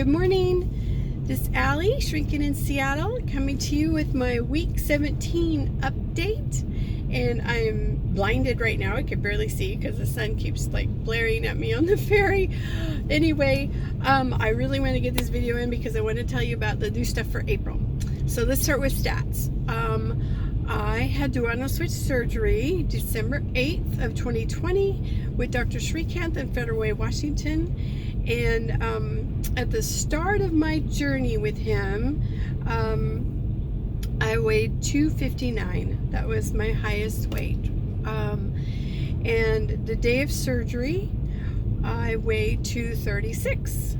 Good morning. This is Allie, shrinking in Seattle, coming to you with my week 17 update. And I'm blinded right now. I can barely see because the sun keeps like blaring at me on the ferry. Anyway, I really want to get this video in because I want to tell you about the new stuff for April. So let's start with stats. I had duodenal switch surgery December 8th of 2020 with Dr. Srikanth in Federal Way, Washington. And at the start of my journey with him, I weighed 259. That was my highest weight. And the day of surgery, I weighed 236.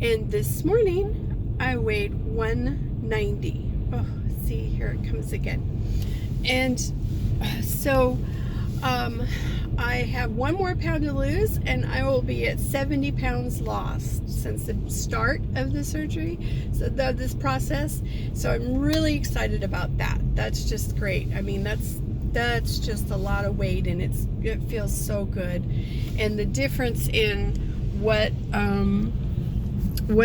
And this morning, I weighed 190. Oh, see, here it comes again. And so I have 1 more pound to lose, and I will be at 70 pounds lost since the start of the surgery, so this process. So I'm really excited about that. That's just great. I mean, that's just a lot of weight, and it feels so good. And the difference in what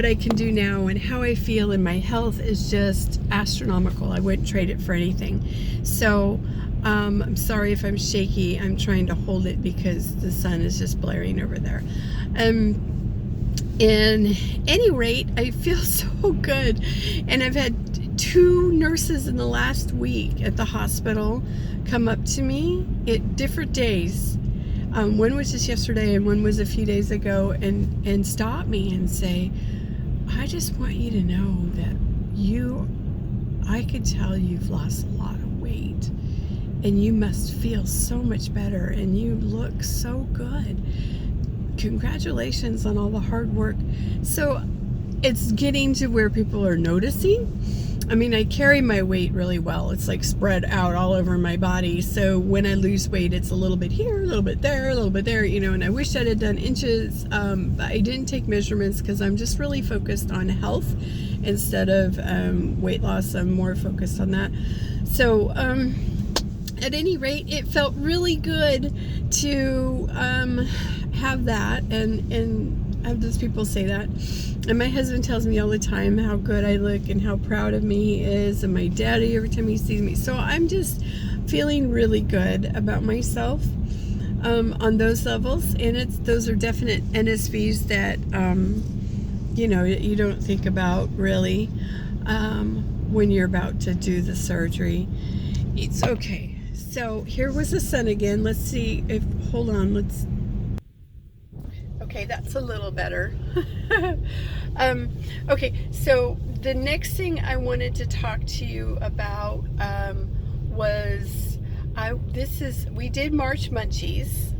I can do now and how I feel in my health is just astronomical. I wouldn't trade it for anything. So I'm sorry if I'm shaky. I'm trying to hold it because the sun is just blaring over there. In any rate, I feel so good. And I've had 2 nurses in the last week at the hospital come up to me at different days. One was just yesterday and one was a few days ago, and stop me and say, I just want you to know that I could tell you've lost a lot of weight. And you must feel so much better, and you look so good. Congratulations on all the hard work. So it's getting to where people are noticing. I mean, I carry my weight really well. It's like spread out all over my body. So when I lose weight, it's a little bit here, a little bit there, a little bit there, and I wish I had done inches. I didn't take measurements because I'm just really focused on health instead of weight loss. I'm more focused on that. So, at any rate, it felt really good to have that and have those people say that. And my husband tells me all the time how good I look and how proud of me he is, and my daddy every time he sees me. So I'm just feeling really good about myself on those levels. And those are definite NSVs that you don't think about really when you're about to do the surgery. It's okay. So here was the sun again. Let's see if, hold on, okay, that's a little better. Okay, so the next thing I wanted to talk to you about was, we did March Munchies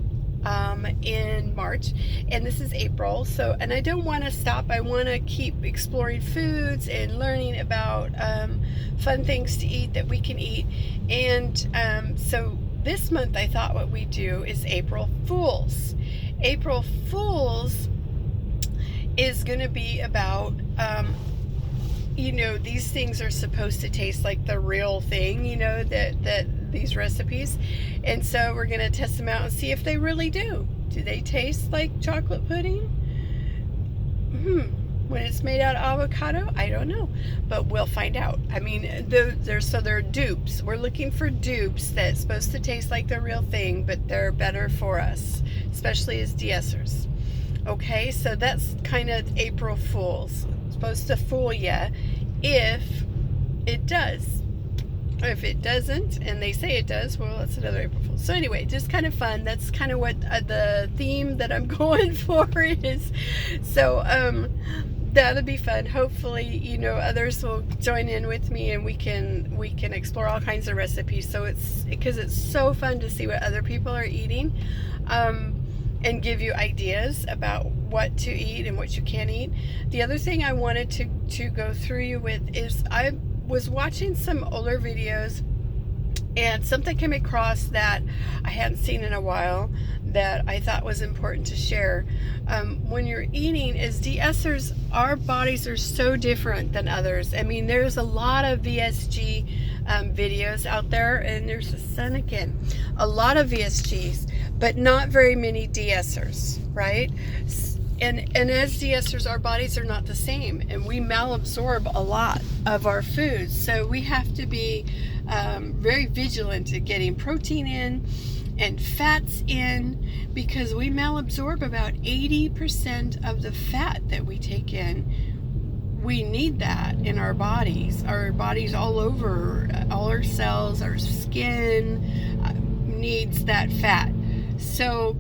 in March, and this is April. So, and I don't want to stop. I want to keep exploring foods and learning about fun things to eat that we can eat. And so this month I thought what we do is April Fools. April Fools is going to be about these things are supposed to taste like the real thing, that these recipes. And so we're going to test them out and see if they really do. Do they taste like chocolate pudding? When it's made out of avocado, I don't know, but we'll find out. I mean, they're dupes. We're looking for dupes that's supposed to taste like the real thing, but they're better for us, especially as de-essers. Okay, so that's kind of April Fools. It's supposed to fool you if it does. If it doesn't, and they say it does, well, that's another April Fool. So anyway, just kind of fun. That's kind of what the theme that I'm going for is. So that'll be fun. Hopefully, others will join in with me, and we can explore all kinds of recipes. So because it's so fun to see what other people are eating, and give you ideas about what to eat and what you can't eat. The other thing I wanted to go through you with is I was watching some older videos, and something came across that I hadn't seen in a while that I thought was important to share. When you're eating, as de-essers, our bodies are so different than others. I mean, there's a lot of VSG videos out there, and there's the sun again. A lot of VSGs, but not very many de-essers, right? And as de-esters, our bodies are not the same, and we malabsorb a lot of our foods. So we have to be very vigilant at getting protein in and fats in, because we malabsorb about 80% of the fat that we take in. We need that in our bodies. Our bodies all over, all our cells, our skin needs that fat. So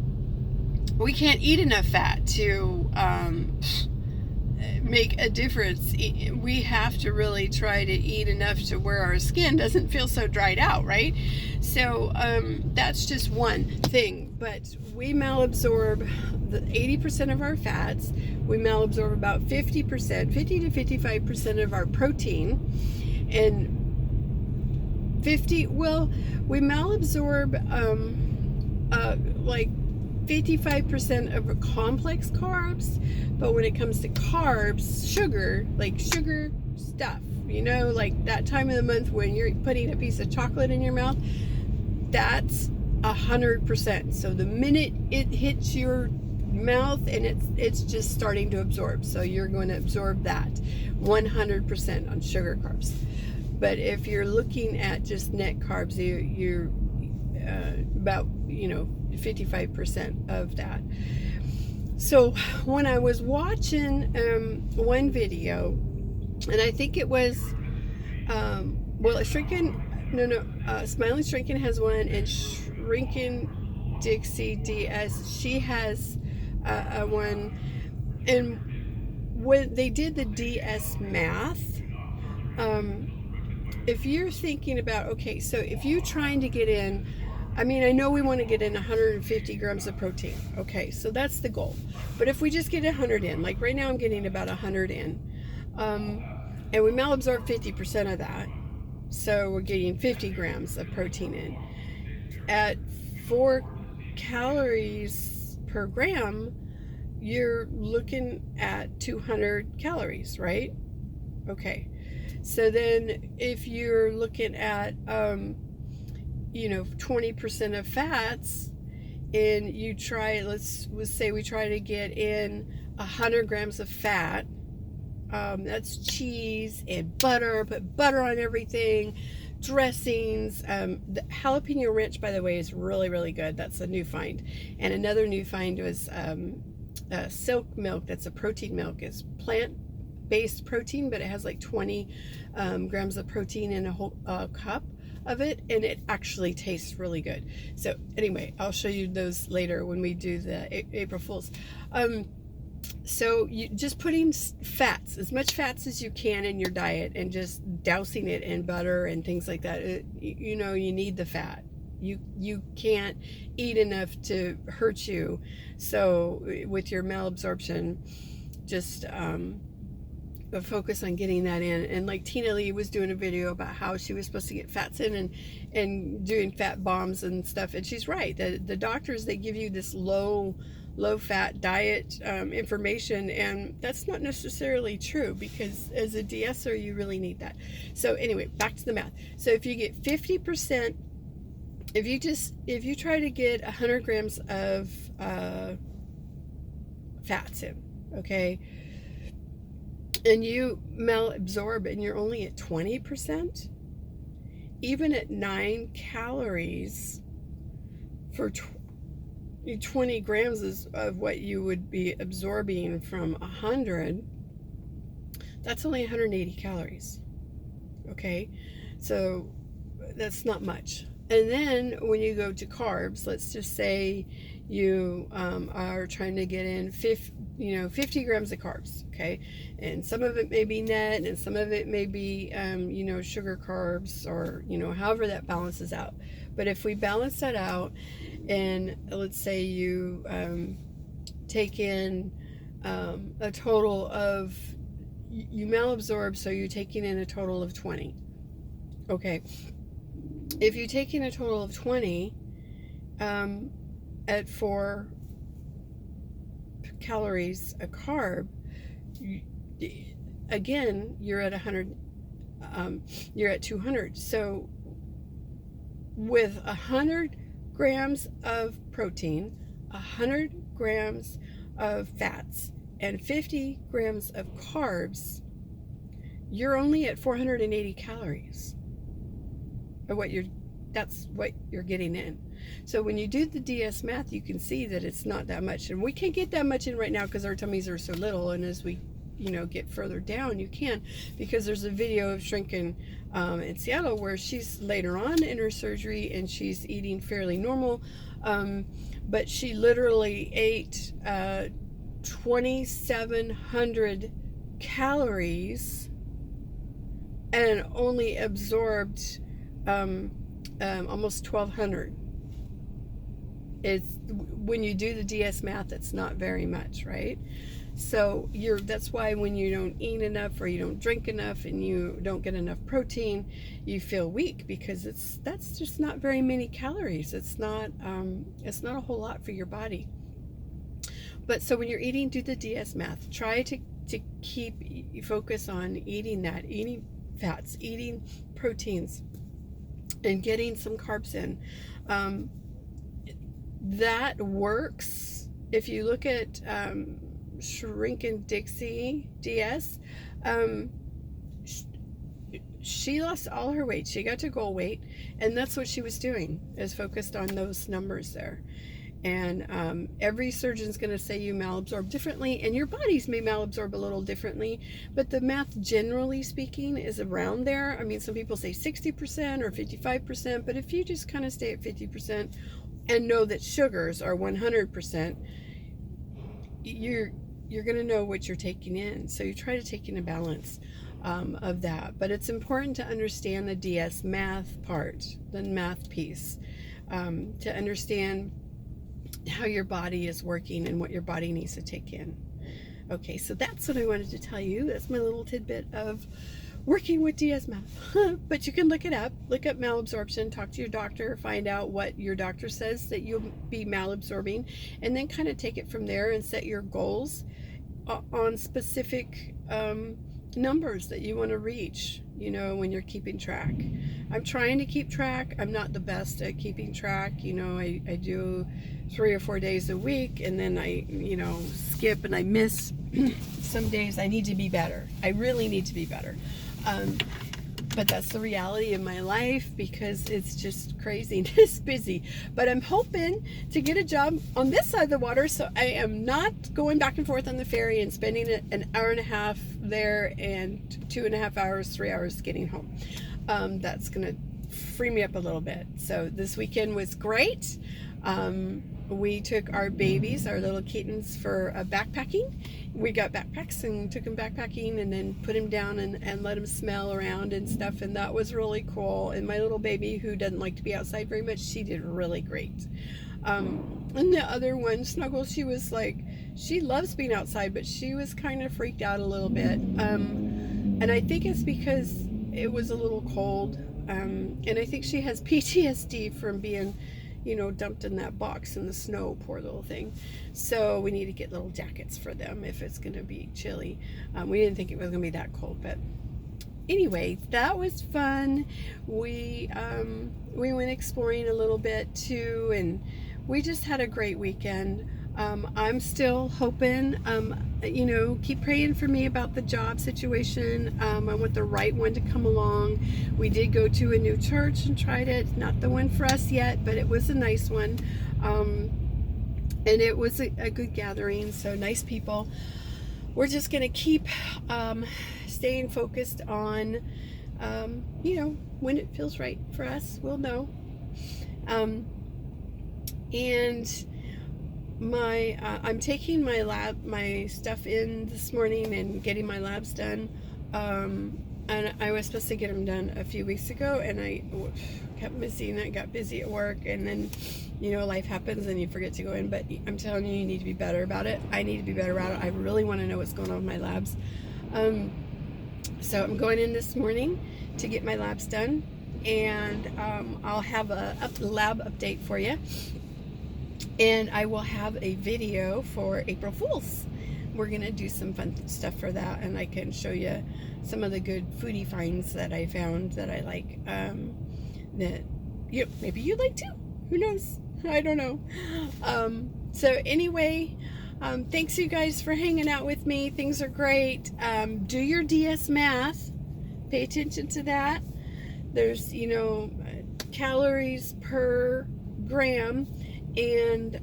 we can't eat enough fat to make a difference. We have to really try to eat enough to where our skin doesn't feel so dried out, right? So that's just one thing. But we malabsorb the 80% of our fats. We malabsorb about 50%, 50 to 55% of our protein, and we malabsorb like 55% of complex carbs, but when it comes to carbs, sugar, like sugar stuff, like that time of the month when you're putting a piece of chocolate in your mouth, that's 100%. So the minute it hits your mouth, and it's just starting to absorb, so you're going to absorb that 100% on sugar carbs. But if you're looking at just net carbs, you're about 55% of that. So when I was watching one video, and I think it was Smiling Shrinking has one, and Shrinking Dixie DS, she has one. And when they did the DS math, if you're thinking about, okay, so if you're trying to get in, I know we want to get in 150 grams of protein. Okay, so that's the goal. But if we just get 100 in, like right now I'm getting about 100 in, and we malabsorb 50% of that, so we're getting 50 grams of protein in. At 4 calories per gram, you're looking at 200 calories, right? Okay. So then if you're looking at 20% of fats, and you try, let's say we try to get in 100 grams of fat, that's cheese and butter, put butter on everything, dressings. The jalapeno ranch, by the way, is really, really good. That's a new find. And another new find was silk milk. That's a protein milk. It's plant-based protein, but it has like 20 grams of protein in a whole cup of it, and it actually tastes really good. So anyway, I'll show you those later when we do the April Fools. So you just putting fats, as much fats as you can in your diet, and just dousing it in butter and things like that. You need the fat. You can't eat enough to hurt you. So with your malabsorption, just focus on getting that in. And like Tina Lee was doing a video about how she was supposed to get fats in, and doing fat bombs and stuff, and she's right. The doctors, they give you this low fat diet information, and that's not necessarily true, because as a de-esser you really need that. So anyway, back to the math. So if you get 50%, if you try to get 100 grams of fats in, okay, and you malabsorb and you're only at 20%, even at 9 calories for 20 grams of what you would be absorbing from 100, that's only 180 calories. Okay, so that's not much. And then when you go to carbs, let's just say you are trying to get in 50 grams of carbs, okay, and some of it may be net, and some of it may be sugar carbs, or however that balances out. But if we balance that out, and let's say you take in a total of, you malabsorb, so you're taking in a total of 20. Okay, if you take in a total of 20 at 4 calories a carb, again, you're at 100, you're at 200. So with 100 grams of protein, 100 grams of fats and 50 grams of carbs, you're only at 480 calories. Or that's what you're getting in. So when you do the DS math, you can see that it's not that much. And we can't get that much in right now because our tummies are so little. And as we, get further down, you can, because there's a video of shrinking in Seattle where she's later on in her surgery and she's eating fairly normal. But she literally ate 2,700 calories and only absorbed almost 1,200. It's, when you do the DS math, it's not very much, right? So that's why when you don't eat enough or you don't drink enough and you don't get enough protein, you feel weak, because that's just not very many calories. It's not a whole lot for your body. But so when you're eating, do the DS math. Try to keep focus on eating fats, eating proteins, and getting some carbs in. That works. If you look at Shrinking Dixie DS, she lost all her weight. She got to goal weight, and that's what she was doing, is focused on those numbers there. And every surgeon's going to say you malabsorb differently, and your bodies may malabsorb a little differently, but the math, generally speaking, is around there. I mean, some people say 60% or 55%, but if you just kind of stay at 50% and know that sugars are 100%, you're going to know what you're taking in. So you try to take in a balance of that. But it's important to understand the DS math part, the math piece, to understand how your body is working and what your body needs to take in. Okay, so that's what I wanted to tell you. That's my little tidbit of working with DS math. But you can look it up. Look up malabsorption, talk to your doctor, find out what your doctor says that you'll be malabsorbing, and then kind of take it from there and set your goals on specific numbers that you want to reach, when you're keeping track. I'm trying to keep track. I'm not the best at keeping track. I do 3 or 4 days a week, and then I, skip and I miss some days. I need to be better. I really need to be better. But that's the reality of my life, because it's just crazy and it's busy. But I'm hoping to get a job on this side of the water, so I am not going back and forth on the ferry and spending an hour and a half there and 2.5 hours, 3 hours getting home. That's gonna free me up a little bit. So this weekend was great. We took our babies, our little kittens, for backpacking. We got backpacks and took them backpacking, and then put them down and let them smell around and stuff, and that was really cool. And my little baby, who doesn't like to be outside very much, she did really great. And the other one, Snuggle, she was like, she loves being outside, but she was kind of freaked out a little bit. And I think it's because it was a little cold. And I think she has PTSD from being, dumped in that box in the snow, poor little thing. So we need to get little jackets for them if it's going to be chilly. We didn't think it was going to be that cold, but anyway, that was fun. We went exploring a little bit too, and we just had a great weekend. I'm still hoping, keep praying for me about the job situation. I want the right one to come along. We did go to a new church and tried it. Not the one for us yet, but it was a nice one. And it was a good gathering, so nice people. We're just going to keep staying focused on, when it feels right for us, we'll know. And I'm taking my stuff in this morning and getting my labs done. And I was supposed to get them done a few weeks ago, and I kept missing it. Got busy at work, and then, life happens and you forget to go in. But I'm telling you, you need to be better about it. I need to be better about it. I really want to know what's going on with my labs. So I'm going in this morning to get my labs done, and I'll have a lab update for you. And I will have a video for April Fool's. We're going to do some fun stuff for that, and I can show you some of the good foodie finds that I found that I like, that maybe you like too. Who knows? I don't know. So anyway, Thanks you guys for hanging out with me. Things are great. Do your DS math. Pay attention to that. There's, you know, calories per gram, and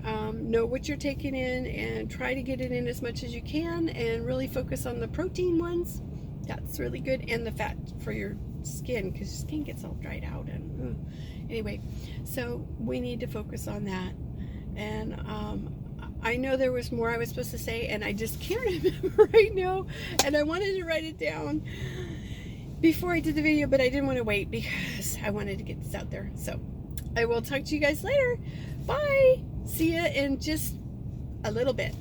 know what you're taking in and try to get it in as much as you can, and really focus on the protein ones. That's really good, and the fat for your skin, because your skin gets all dried out. And anyway, so we need to focus on that. And I know there was more I was supposed to say, and I just can't remember right now, and I wanted to write it down before I did the video, but I didn't want to wait because I wanted to get this out there. So I will talk to you guys later. Bye. See ya in just a little bit.